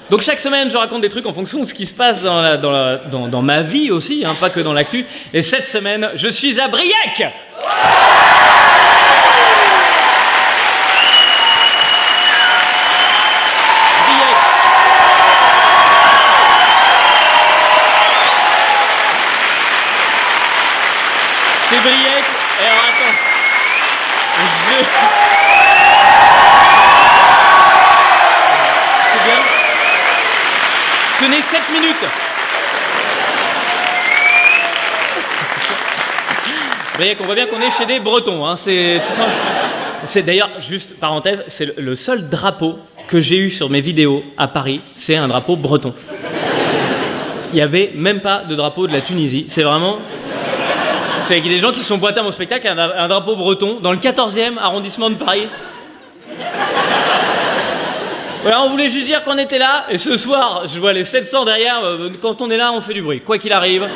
Donc chaque semaine, je raconte des trucs en fonction de ce qui se passe dans ma vie aussi, hein, pas que dans l'actu. Et cette semaine, je suis à Briec. C'est Briec. Et alors attends. C'est bien. Tenez 7 minutes. Briec, on voit bien qu'on est chez des Bretons. Hein. C'est d'ailleurs, juste parenthèse, c'est le seul drapeau que j'ai eu sur mes vidéos à Paris. C'est un drapeau breton. Il n'y avait même pas de drapeau de la Tunisie. C'est vraiment... C'est avec des gens qui se sont pointés à mon spectacle, un drapeau breton dans le 14e arrondissement de Paris. Voilà, on voulait juste dire qu'on était là, et ce soir, je vois les 700 derrière, quand on est là, on fait du bruit, quoi qu'il arrive.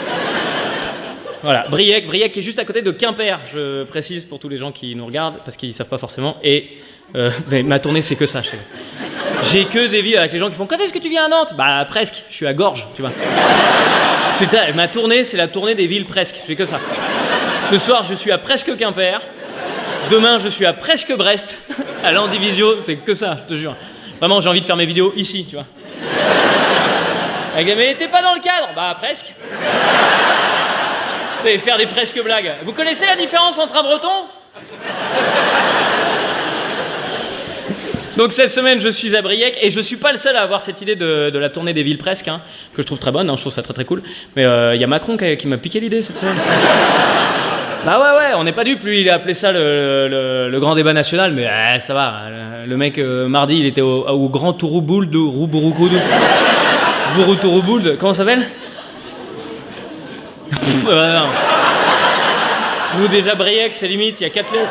Voilà, Briec qui est juste à côté de Quimper, je précise pour tous les gens qui nous regardent, parce qu'ils ne savent pas forcément, et mais ma tournée, c'est que ça, j'ai que des villes avec les gens qui font « Quand est-ce que tu viens à Nantes ?» Bah presque, je suis à Gorge, tu vois. Ma tournée, c'est la tournée des villes presque, je fais que ça. Ce soir, je suis à presque Quimper. Demain, je suis à presque Brest. À l'Andivisio, c'est que ça, je te jure. Vraiment, j'ai envie de faire mes vidéos ici, tu vois. Mais t'es pas dans le cadre? Bah, presque. C'est faire des presque blagues. Vous connaissez la différence entre un breton? Donc cette semaine, je suis à Briec et je suis pas le seul à avoir cette idée de la tournée des villes presque, hein, que je trouve très bonne, hein, je trouve ça très très cool. Mais il y a Macron qui m'a piqué l'idée cette semaine. Bah ouais, on n'est pas dupes, lui il a appelé ça le grand débat national, mais ça va. Le mec, mardi, il était au grand Touroubould, Bourou-Touroubould, comment ça s'appelle? Non. Nous déjà Briec, c'est limite, il y a 4 lettres.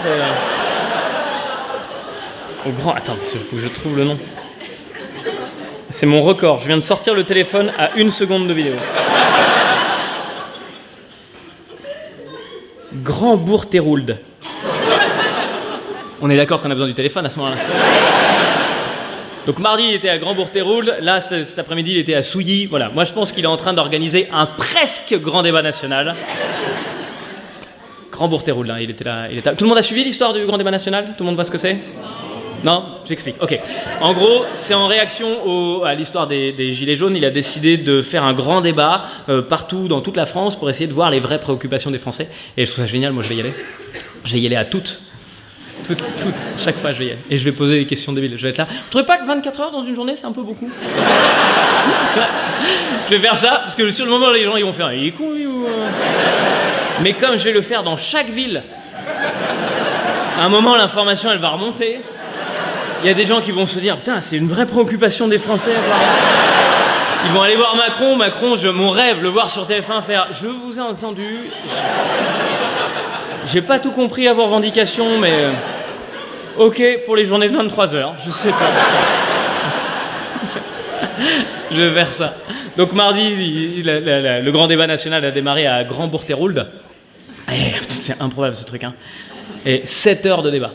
Au grand... Attends, il faut que je trouve le nom. C'est mon record. Je viens de sortir le téléphone à 1 seconde de vidéo. Grand Bourg-Térould. On est d'accord qu'on a besoin du téléphone à ce moment-là. Donc mardi, il était à Grand Bourg-Térould. Là, cet après-midi, il était à Souilly. Voilà. Moi, je pense qu'il est en train d'organiser un presque grand débat national. Grand Bourg-Térould, hein, il était là. Tout le monde a suivi l'histoire du grand débat national? Tout le monde voit ce que c'est? Non, j'explique. Ok. En gros, c'est en réaction à l'histoire des Gilets jaunes. Il a décidé de faire un grand débat partout, dans toute la France, pour essayer de voir les vraies préoccupations des Français. Et je trouve ça génial. Moi, je vais y aller. Je vais y aller à toutes. Chaque fois, je vais y aller. Et je vais poser des questions débiles. Je vais être là. Vous ne trouvez pas que 24 heures dans une journée, c'est un peu beaucoup? Je vais faire ça, parce que sur le moment, les gens ils vont faire. Il est con, lui, ou... Mais comme je vais le faire dans chaque ville, à un moment, l'information, elle va remonter. Il y a des gens qui vont se dire, putain, c'est une vraie préoccupation des Français. Ils vont aller voir Macron. Mon rêve, le voir sur TF1 faire, je vous ai entendu. J'ai pas tout compris à vos revendications, mais ok pour les journées de 23 heures, je sais pas. Je vais faire ça. Donc mardi, le grand débat national a démarré à Grand Bourg-Térould. C'est improbable ce truc, hein. Et 7 heures de débat.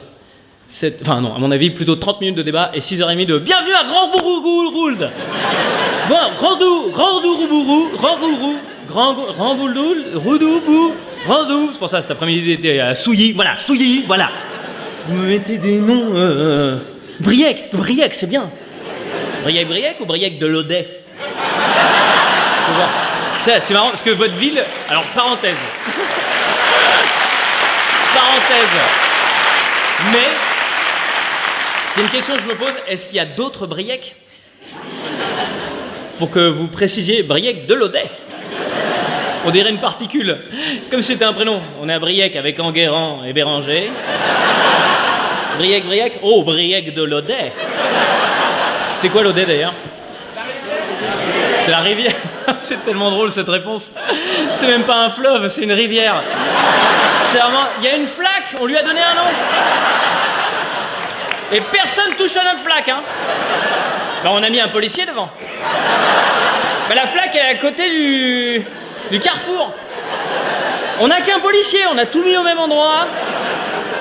Enfin non, à mon avis, plutôt 30 minutes de débat et 6h30 de bienvenue à Grand Bourg-Térould. Bon, Grand Bouldoul, Roudoubou, Randou. C'est pour ça, cet après-midi, il était à Souilly. Voilà, Souilly, voilà. Vous me mettez des noms... Briec, c'est bien. Briec ou Briec de l'Audet? Faut voir. C'est marrant, parce que votre ville... Alors, parenthèse. Mais, c'est une question que je me pose. Est-ce qu'il y a d'autres Briec? Pour que vous précisiez Briec de l'Audet. On dirait une particule. Comme si c'était un prénom. On est à Briec avec Enguerrand et Béranger. Briec. Oh, Briec de l'Audet. C'est quoi l'Audet d'ailleurs? C'est la rivière. C'est tellement drôle cette réponse. C'est même pas un fleuve, c'est une rivière. C'est vraiment... Il y a une flaque, on lui a donné un nom. Et personne touche à notre flaque, hein. Ben, on a mis un policier devant. Ben, la flaque elle est à côté du carrefour. On n'a qu'un policier, on a tout mis au même endroit.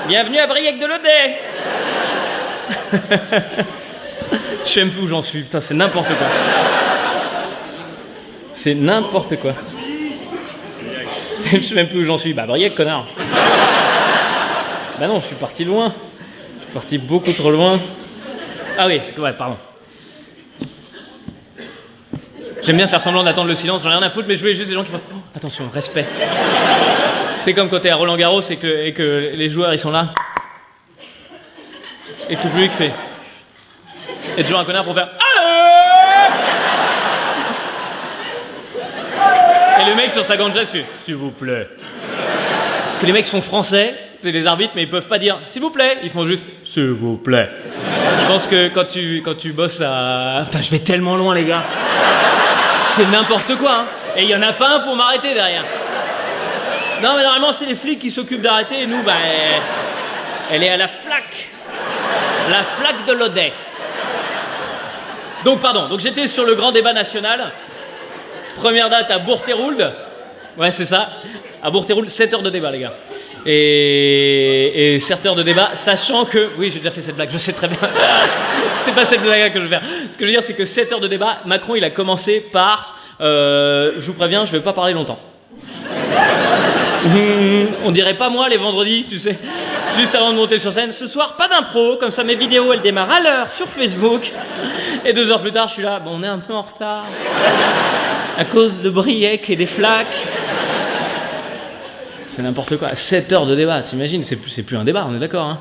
Bienvenue à Briec de l'Audet. Je sais même plus où j'en suis, putain, c'est n'importe quoi. C'est n'importe quoi. Je sais même plus où j'en suis. Bah, Briac, connard. Bah non, je suis parti loin. Je suis parti beaucoup trop loin. Ah oui, ouais, pardon. J'aime bien faire semblant d'attendre le silence, j'en ai rien à foutre, mais je voulais juste des gens qui pensent oh, attention, respect. C'est comme quand t'es à Roland Garros et que les joueurs ils sont là. Et que tout le public fait. Et toujours un connard pour faire et le mec sur sa gantelle fait s'il vous plaît. Parce que les mecs sont français, c'est des arbitres, mais ils peuvent pas dire s'il vous plaît, ils font juste s'il vous plaît. Je pense que quand tu bosses à. Putain, je vais tellement loin, les gars. C'est n'importe quoi, hein. Et il y en a pas un pour m'arrêter derrière. Non, mais normalement, c'est les flics qui s'occupent d'arrêter, et nous, bah. Elle est à la flaque. La flaque de l'Odet. Donc, pardon. Donc, j'étais sur le grand débat national. Première date à Bourg-Thérould. Ouais, c'est ça. À Bourg-Thérould, 7 heures de débat, les gars. Et 7 heures de débat, sachant que... Oui, j'ai déjà fait cette blague, je sais très bien. C'est pas cette blague que je vais faire. Ce que je veux dire, c'est que 7 heures de débat, Macron, il a commencé par... je vous préviens, je vais pas parler longtemps. On dirait pas moi les vendredis, tu sais. Juste avant de monter sur scène. Ce soir, pas d'impro, comme ça mes vidéos, elles démarrent à l'heure sur Facebook. Et 2 heures plus tard, je suis là, bon, on est un peu en retard. À cause de Briec et des flaques. C'est n'importe quoi. 7 heures de débat, t'imagines, c'est plus un débat, on est d'accord, hein.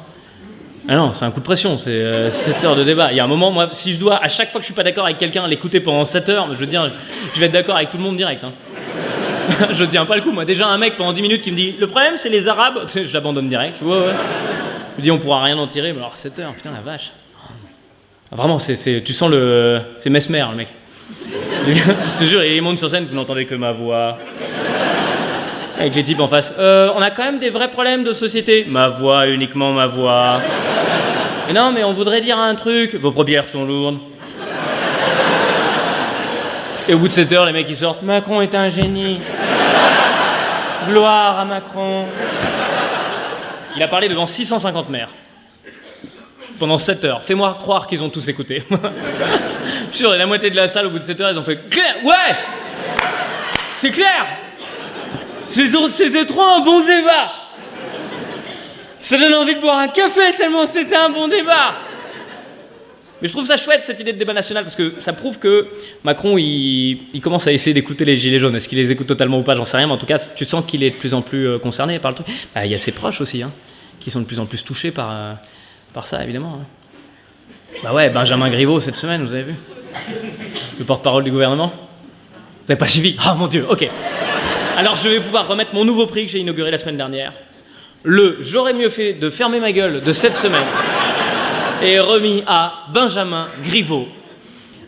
Ah non, c'est un coup de pression, c'est 7 heures de débat. Il y a un moment, moi, si je dois, à chaque fois que je suis pas d'accord avec quelqu'un, l'écouter pendant 7 heures, je veux dire, je vais être d'accord avec tout le monde direct, hein. Je tiens pas le coup, moi. Déjà, un mec pendant 10 minutes qui me dit le problème, c'est les Arabes, tu sais, je l'abandonne direct. Je dis, ouais. Je me dis, on pourra rien en tirer, mais alors 7 heures, putain, la vache. Ah, vraiment, tu sens le. C'est Mesmer, le mec. Je te jure, il monte sur scène, vous n'entendez que ma voix. Avec les types en face. On a quand même des vrais problèmes de société. Ma voix, uniquement ma voix. Mais non, mais on voudrait dire un truc. Vos paupières sont lourdes. Et au bout de 7 heures, les mecs ils sortent. Macron est un génie. Gloire à Macron. Il a parlé devant 650 maires. Pendant 7 heures. Fais-moi croire qu'ils ont tous écouté. Je suis sûr, la moitié de la salle, au bout de 7 heures, ils ont fait clair. Ouais. C'est clair. C'était trop un bon débat. Ça donne envie de boire un café tellement c'était un bon débat. Mais je trouve ça chouette cette idée de débat national parce que ça prouve que Macron il commence à essayer d'écouter les gilets jaunes. Est-ce qu'il les écoute totalement ou pas, j'en sais rien, mais en tout cas tu sens qu'il est de plus en plus concerné par le truc. Bah, il y a ses proches aussi, hein, qui sont de plus en plus touchés par ça évidemment. Hein. Bah ouais, Benjamin Griveaux cette semaine, vous avez vu, le porte-parole du gouvernement. Vous n'avez pas suivi? Ah mon Dieu, ok. Alors je vais pouvoir remettre mon nouveau prix que j'ai inauguré la semaine dernière. Le J'aurais mieux fait de fermer ma gueule de cette semaine est remis à Benjamin Griveaux.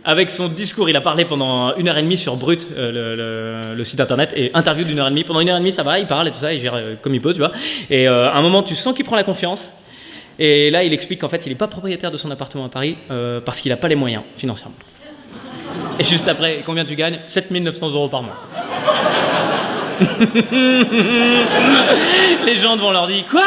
Avec son discours, il a parlé pendant 1h30 sur Brut, le site internet, et interview d'1h30. Pendant 1h30, ça va, il parle et tout ça, il gère comme il peut, tu vois. Et à un moment, tu sens qu'il prend la confiance. Et là, il explique qu'en fait, il n'est pas propriétaire de son appartement à Paris parce qu'il n'a pas les moyens financièrement. Et juste après, combien tu gagnes? 7 900 € par mois. Les gens devant leur disent quoi?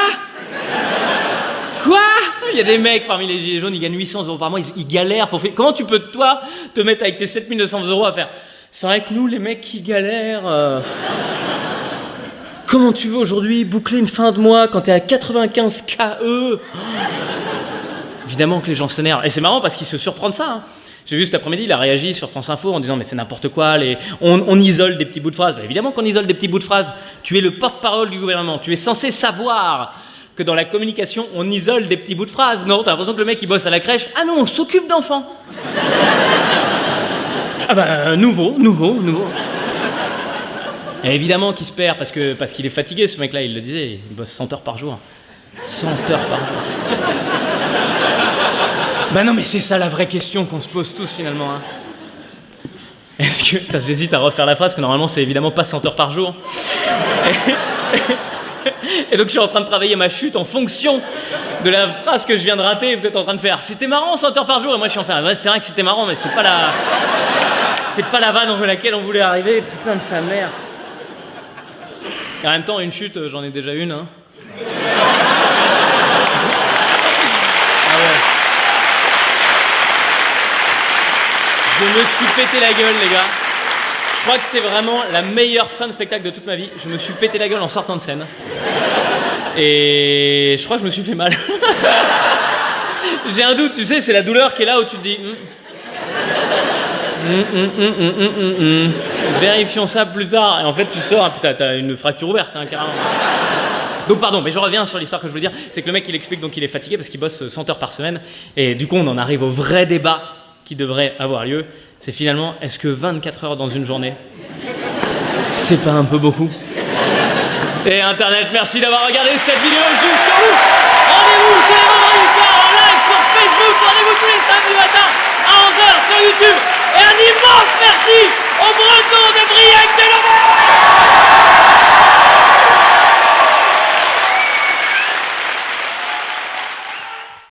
Il y a des mecs parmi les gilets jaunes, ils gagnent 800 € par mois, ils galèrent pour faire... Comment tu peux, toi, te mettre avec tes 7 900 € à faire... C'est vrai que nous, les mecs qui galèrent... Comment tu veux aujourd'hui boucler une fin de mois quand t'es à 95 KE? Évidemment que les gens s'énervent. Et c'est marrant parce qu'ils se surprennent ça, hein. J'ai vu cet après-midi, il a réagi sur France Info en disant mais c'est n'importe quoi, on isole des petits bouts de phrases. Bah, évidemment qu'on isole des petits bouts de phrases. Tu es le porte-parole du gouvernement, tu es censé savoir que dans la communication, on isole des petits bouts de phrases. Non, t'as l'impression que le mec il bosse à la crèche. Ah non, on s'occupe d'enfants. Ah bah nouveau. Et évidemment qu'il se perd parce qu'il est fatigué ce mec-là, il le disait, il bosse 100 heures par jour. 100 heures par jour. Bah non mais c'est ça la vraie question qu'on se pose tous finalement, hein. Est-ce que... J'hésite à refaire la phrase, parce que normalement c'est évidemment pas 100 heures par jour. Et donc je suis en train de travailler ma chute en fonction de la phrase que je viens de rater, vous êtes en train de faire. C'était marrant 100 heures par jour, et moi je suis en train de faire. C'est vrai que c'était marrant, mais c'est pas la vanne dans laquelle on voulait arriver, putain de sa mère. Et en même temps, une chute, j'en ai déjà une, hein. Je me suis pété la gueule, les gars. Je crois que c'est vraiment la meilleure fin de spectacle de toute ma vie. Je me suis pété la gueule en sortant de scène. Et je crois que je me suis fait mal. J'ai un doute, tu sais, c'est la douleur qui est là où tu te dis... Vérifions ça plus tard. Et en fait, tu sors, putain, t'as une fracture ouverte, hein, carrément. Donc pardon, mais je reviens sur l'histoire que je voulais dire. C'est que le mec, il explique donc qu'il est fatigué parce qu'il bosse 100 heures par semaine. Et du coup, on en arrive au vrai débat qui devrait avoir lieu. C'est finalement, est-ce que 24 heures dans une journée, c'est pas un peu beaucoup? Et Internet, merci d'avoir regardé cette vidéo jusqu'au bout. Rendez-vous tous les vendredis soirs en live sur Facebook. Rendez-vous tous les samedis matin à 11h sur YouTube. Et un immense merci aux Bretons de Briec de Lomé.